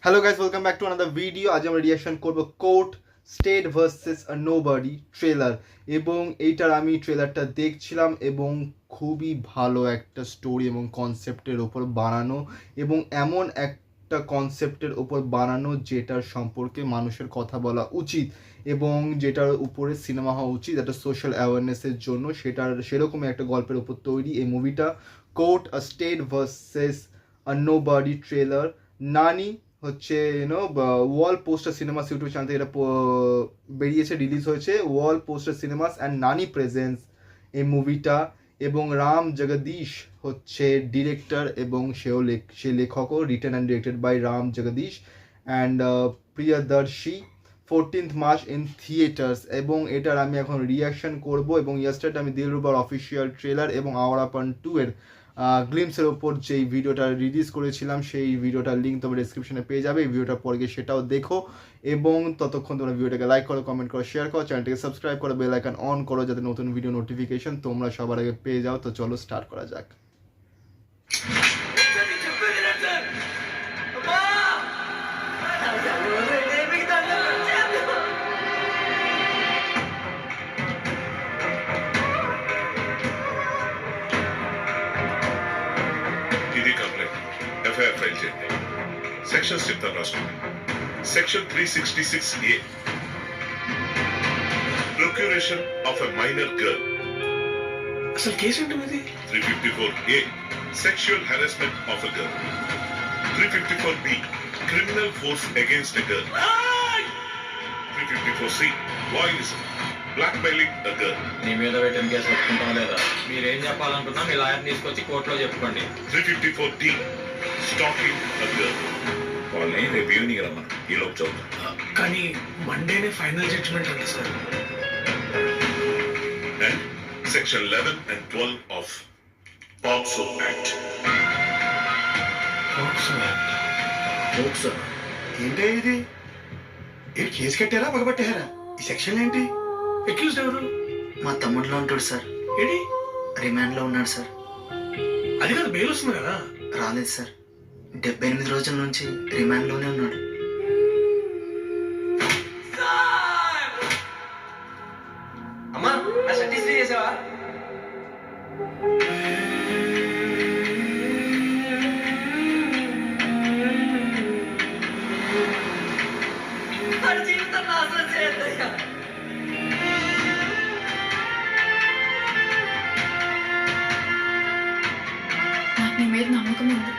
Hello guys, welcome back to another video. আজ আমরা reaction করব court state versus a nobody trailer. এবং এইটার আমি ট্রেলারটা দেখছিলাম এবং খুবই ভালো একটা স্টোরি এবং কনসেপ্টের ওপর বানানো, এবং এমন একটা কনসেপ্টের ওপর বানানো যেটার সম্পর্কে মানুষের কথা বলা উচিত এবং যেটার উপরে সিনেমা হওয়া উচিত, একটা সোশ্যাল অ্যাওয়ারনেসের জন্য। সেরকমই একটা গল্পের ওপর তৈরি এই মুভিটা, court a state versus a nobody trailer. Nani হচ্ছে wall poster cinemas YouTube channel থেকে এটা বেরিয়েছে, রিলিজ হয়েছে। Wall poster cinemas and Nani presents এই মুভিটা, এবং রাম জগদীশ হচ্ছে ডিরেক্টর এবং সে লেখকও। Written and directed by Ram Jagadish and Priyadarshi. 14th March in theatres. এবং এটার আমি এখন রিয়াকশন করব। এবং ইয়েস্টারডে আমি দিলরুবার অফিসিয়াল ট্রেলার এবং আওয়ারাপান 2 এর গ্লিমসের ওপর যেই ভিডিওটা রিলিজ করেছিলাম সেই ভিডিওটার লিঙ্ক তোমরা ডিসক্রিপশনে পেয়ে যাবে। এই ভিডিওটার পরে গিয়ে সেটাও দেখো, এবং ততক্ষণ তোমরা ভিডিওটাকে লাইক করো, কমেন্ট করো, শেয়ার করো, চ্যানেলটাকে সাবস্ক্রাইব করো, বেল আইকন অন করো যাতে নতুন ভিডিও নোটিফিকেশন তোমরা সবার আগে পেয়ে যাও। তো চলো স্টার্ট করা যাক। ఎఫ్ఐఆర్ ఫైల్ చేయండి. సెక్షన్స్ చెప్తాను రాసుకోండి. Section 366A, procuration of a minor girl. అసలు కేసు ఏంటి మీది? 354A, sexual harassment of a girl. 354B, criminal force against a girl. 354C, voyeurism, blackmailing a girl. నీ మీద పెట్టిన కేసు ఒప్పుకుంటాం లేదా? మీరేం చెప్పాలనుకున్నా మీ లాయర్ తీసుకొచ్చి కోర్టులో చెప్పుకోండి. 354D, stacking a girl. వాళ్ళని రేపు ఈవినింగ్ రమ్మను, ఈలోపు చదువుతాం. కానీ మండేనే ఫైనల్ జడ్జిమెంట్ అంటే sir. And section 11 and 12 of POCSO Act. ఏంటి ఇది? ఇది కేసు కట్టారా పగబట్టారా? ఈ సెక్షన్ ఏంటి? అక్యూజ్డ్ ఎవరు? మా తమ్ముడిలో ఉంటాడు సార్. ఏంటి? రిమాండ్ లో ఉన్నాడు సార్. అది కాదు, బెయిల్ వస్తుంది కదా. రాలేదు సార్. 78 రోజుల నుంచి రిమాండ్ లోనే ఉన్నాడు. అమ్మా, నా షర్ట్ ఇస్త్రీ చేసావా? జీవితం నాశనం చేయద్దయ్యా. నాకు నీ మీద నమ్మకం ఉంది.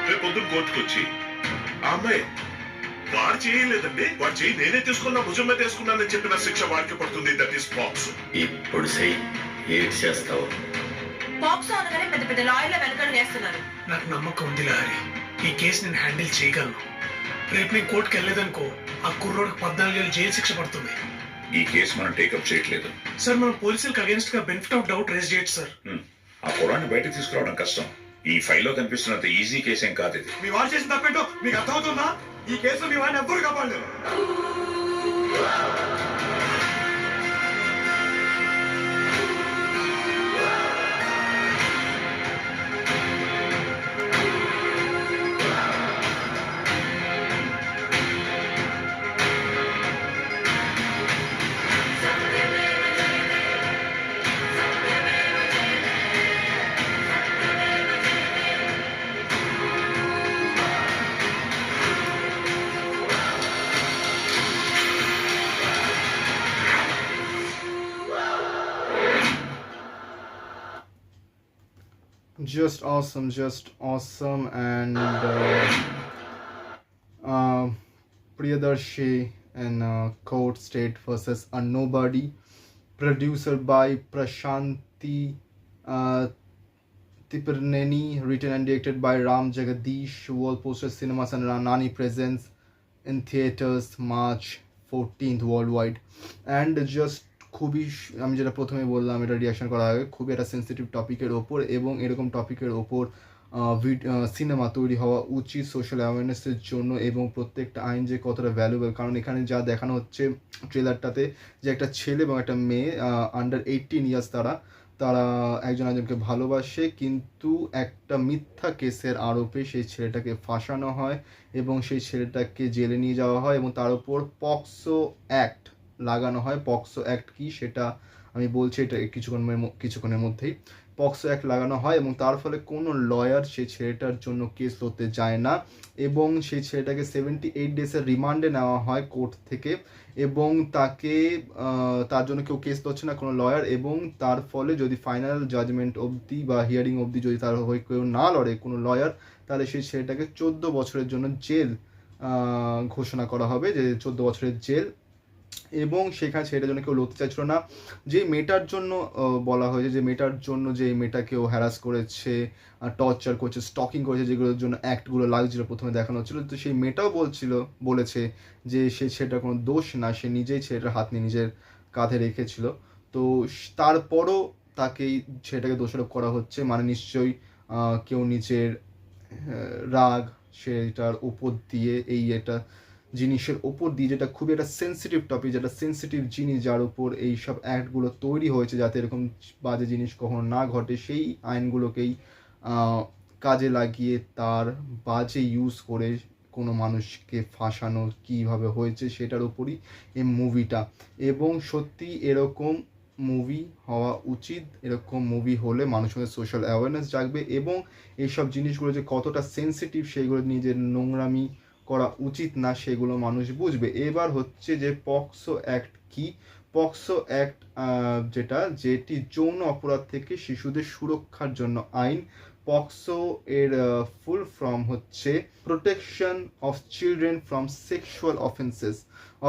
రేపు పొద్దున్న కోర్టుకు వచ్చి ఆ అమ్మాయి వాడు చేయలేదండి, వాడు చేయి నేనే తీసుకున్నా, భుజం మీద తీసుకున్నానని చెప్పిన శిక్ష వాడికి పడుతుంది. That is pox. ఇప్పుడు చెయ్యి, ఏడ్ చేస్తావు. పాక్సో అనగానే పెద్ద పెద్ద లాయర్ల వెనకడు వేస్తున్నారు. నాకు నమ్మకం ఉంది లహరి, ఈ కేసు నేను హ్యాండిల్ చేయగలను. రేపు నేను కోర్టుకు వెళ్ళలేదనుకో, ఆ కుర్రోడికి 14 ఏళ్ళు జైలు శిక్ష పడుతుంది. ఈ కేసు మనం టేకప్ చేయట్లేదు సార్. మనం పోలీసులకు అగేన్స్ట్ గా బెనిఫిట్ ఆఫ్ డౌట్ రేజ్ చేయొచ్చు సార్. ఆ కుర్రాన్ని బయటకు తీసుకురావడం కష్టం. ఈ ఫైల్లో కనిపిస్తున్నంత ఈజీ కేసు ఏం కాదు ఇది. మీ వాడు చేసిన తప్పేంటో మీకు అర్థమవుతుందా? ఈ కేసులో మీ వాడిని ఎవ్వరు కాపాడలేరు. Just awesome. And Priyadarshi and Court State versus a Nobody. Producer by Prashanti Tipirneni. Written and directed by Ram Jagadish. Wall poster cinemas and Nani presents in theaters March 14th worldwide. And just খুবই, আমি যেটা প্রথমে বললাম, এটা reaction করা আগে খুবই একটা সেন্সিটিভ টপিকের ওপর, এবং এরকম টপিকের ওপর সিনেমা তৈরি হওয়া উচিত সোশ্যাল অ্যাওয়ারনেসের জন্য, এবং প্রত্যেকটা আইন যে কতটা ভ্যালুয়েবল। কারণ এখানে যা দেখানো হচ্ছে ট্রেলারটাতে, যে একটা ছেলে এবং একটা মেয়ে আন্ডার 18 ইয়ার্স, তারা তারা একজন একজনকে ভালোবাসে, কিন্তু একটা মিথ্যা কেসের আরোপে সেই ছেলেটাকে ফাঁসানো হয় এবং সেই ছেলেটাকে জেলে নিয়ে যাওয়া হয় এবং তার উপর পক্সো অ্যাক্ট লাগানো হয়। পক্সো অ্যাক্ট কি সেটা আমি বলছি এটা কিছুক্ষণের মধ্যেই। পক্সো অ্যাক্ট লাগানো হয় এবং তার ফলে কোনো লয়ার সেই ছেলেটার জন্য কেস লড়তে যায় না এবং সেই ছেলেটাকে 78 ডেজের রিমান্ডে নেওয়া হয় কোর্ট থেকে এবং তাকে তার জন্য কেউ কেস লড়ছে না, কোনো লয়ার, এবং তার ফলে যদি ফাইনাল জাজমেন্ট অবধি বা হিয়ারিং অবধি যদি তার হয়ে কেউ না লড়ে কোনো লয়ার, তাহলে সেই ছেলেটাকে 14 বছরের জন্য জেল ঘোষণা করা হবে, যে 14 বছরের জেল। এবং সেখানে ছেলেটার জন্য কেউ লড়তে চাইছিল না। যে মেয়েটার জন্য বলা হয়েছে, যে মেয়েটার জন্য যে মেয়েটাকেও হ্যারাস করেছে, টর্চার করেছে, স্টকিং করেছে, যেগুলোর জন্য অ্যাক্টগুলো লাগছিল প্রথমে দেখানো হচ্ছিল, তো সেই মেয়েটাও বলেছে যে সেটার কোনো দোষ না, সে নিজেই ছেলেটার হাত নিয়ে নিজের কাঁধে রেখেছিল। তো তারপরও ছেলেটাকে দোষারোপ করা হচ্ছে, মানে নিশ্চয়ই কেউ নিজের রাগ সেটার উপর দিয়ে এটা জিনিসের ওপর দিয়ে, যেটা খুবই একটা সেন্সিটিভ টপিক, যেটা সেন্সিটিভ জিনিস, যার উপর এই সব অ্যাক্টগুলো তৈরি হয়েছে যাতে এরকম বাজে জিনিস কখনো না ঘটে, সেই আইনগুলোকেই কাজে লাগিয়ে তার বাজে ইউজ করে কোনো মানুষকে ফাঁসানো কীভাবে হয়েছে সেটার উপরই এই মুভিটা। এবং সত্যি এরকম মুভি হওয়া উচিত, এরকম মুভি হলে মানুষের মধ্যে সোশ্যাল অ্যাওয়ারনেস জাগবে এবং এইসব জিনিসগুলো যে কতটা সেন্সিটিভ সেইগুলো নিজের নোংরামি করা উচিত না সেগুলো মানুষ বুঝবে। এবার হচ্ছে যে পক্সো অ্যাক্ট কি। পক্সো অ্যাক্ট যেটি যৌন অপরাধ থেকে শিশুদের সুরক্ষার জন্য আইন। পক্সো এর ফুল ফর্ম হচ্ছে protection of children from sexual offences,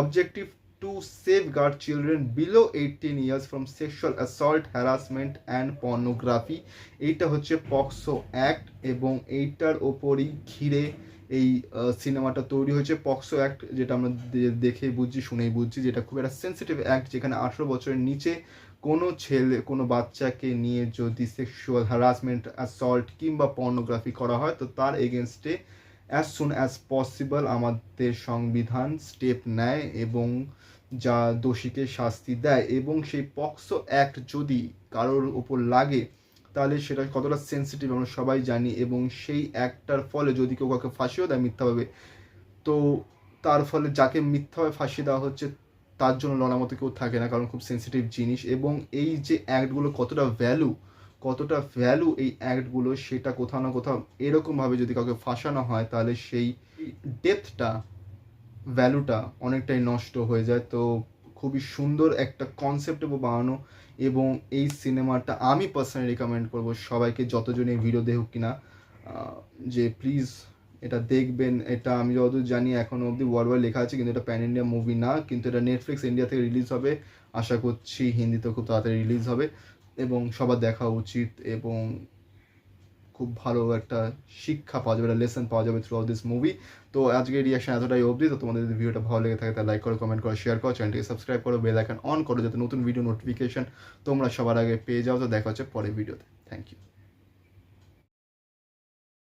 objective to safeguard children below 18 years from sexual assault, harassment and pornography। এইটা হচ্ছে পক্সো অ্যাক্ট এবং এইটার ওপরই ঘিরে এই সিনেমাটা তৈরি হয়েছে। পক্সো অ্যাক্ট যেটা আমরা দেখে বুঝছি, শুনেই বুঝছি, যেটা খুব একটা সেন্সিটিভ অ্যাক্ট, যেখানে 18 বছরের নিচে কোনো বাচ্চাকে নিয়ে যদি সেক্সুয়াল হ্যারাসমেন্ট, অ্যাসল্ট কিংবা পর্নোগ্রাফি করা হয়, তো তার এগেনস্টে অ্যাজ সুন অ্যাজ পসিবল আমাদের সংবিধান স্টেপ নেয় এবং যা দোষীকে শাস্তি দেয়। এবং সেই পক্সো অ্যাক্ট যদি কারোর ওপর লাগে তাহলে সেটা কতটা সেন্সিটিভ আমরা সবাই জানি, এবং সেই অ্যাক্টটার ফলে যদি কেউ কাউকে ফাঁসিও দেয় মিথ্যাভাবে, তো তার ফলে যাকে মিথ্যাভাবে ফাঁসিয়ে দেওয়া হচ্ছে তার জন্য লড়ার মতো কেউ থাকে না, কারণ খুব সেন্সিটিভ জিনিস। এবং এই যে অ্যাক্টগুলো কতটা ভ্যালু এই অ্যাক্টগুলো, সেটা কোথাও না কোথাও এরকমভাবে যদি কাউকে ফাঁসানো হয় তাহলে সেই ডেপথটা, ভ্যালুটা অনেকটাই নষ্ট হয়ে যায়। তো খুবই সুন্দর একটা কনসেপ্ট বানানো, এবং এই সিনেমাটা আমি পার্সোনালি রিকমেন্ড করবো সবাইকে, যতজন এই ভিডিও দেখুক কিনা, যে প্লিজ এটা দেখবেন। এটা আমি যতদূর জানি এখনও অবধি ওয়ার্ল্ড ওয়াইড লেখা আছে, কিন্তু এটা প্যান ইন্ডিয়া মুভি না, কিন্তু এটা নেটফ্লিক্স ইন্ডিয়া থেকে রিলিজ হবে, আশা করছি হিন্দিতেও খুব তাড়াতাড়ি রিলিজ হবে এবং সবার দেখা উচিত। এবং খুব ভালো একটা শিক্ষা পাওয়া যাবে, একটা লেসন পাওয়া যাবে থ্রু আউট দিস মুভি। তো আজকের রিয়াকশন এতটাই অবধি। তো তোমাদের যদি ভিডিওটা ভালো লেগে থাকে তাহলে লাইক করো, কমেন্ট করো, শেয়ার করো, চ্যানেলটিকে সাবস্ক্রাইব করো, বেল আইকন অন করো যাতে নতুন ভিডিও নোটিফিকেশন তোমরা সবার আগে পেয়ে যাও। তো দেখা হচ্ছে পরের ভিডিওতে। Thank you.